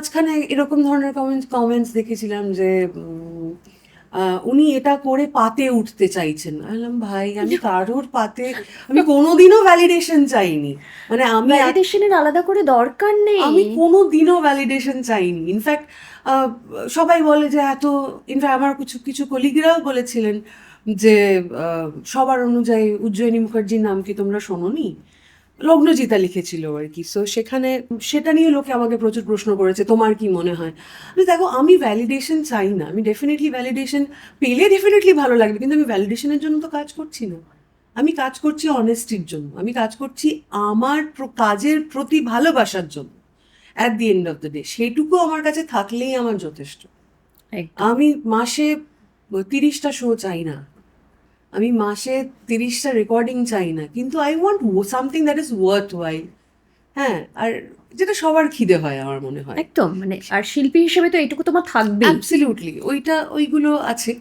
মাঝখানে এরকম ধরনের কমেন্টস দেখেছিলাম যে উনি এটা করে পাতে উঠতে চাইছেন। আমি বললাম ভাই আমি কারোর পাতে আমি কোনোদিনও ভ্যালিডেশন চাইনি, মানে ভ্যালিডেশনের আলাদা করে দরকার নেই। আমি কোনোদিনও ভ্যালিডেশন চাইনি। ইনফ্যাক্ট সবাই বলে যে এত, ইনফ্যাক্ট আমার কিছু কিছু কলিগরাও বলেছিলেন যে সবার অনুযায়ী উজ্জয়িনী মুখার্জির নাম কি তোমরা শোনোনি, লগ্নজিতা লিখেছিল আর কি। সো সেখানে সেটা নিয়ে লোকে আমাকে প্রচুর প্রশ্ন করেছে, তোমার কি মনে হয়। দেখো আমি ভ্যালিডেশন চাই না, আমি ডেফিনেটলি ভ্যালিডেশন পেলে ডেফিনেটলি ভালো লাগবে, কিন্তু আমি ভ্যালিডেশনের জন্য তো কাজ করছি না। আমি কাজ করছি অনেস্টির জন্য, আমি কাজ করছি আমার কাজের প্রতি ভালোবাসার জন্য। At the end of the day সেটুকু আমার কাছে থাকলেই আমার যথেষ্ট। একদম। আমি মাসে 30টা শো চাই না, আমি মাসে 30টা রেকর্ডিং চাই না, কিন্তু I want something that is worthwhile. হ্যাঁ, আর যেটা সবার খিদে হয় আমার মনে হয়। একদম, মানে আর শিল্পী হিসেবে তো এইটুকু তোমার থাকবেই। অ্যাবসলিউটলি ওইগুলো আছে।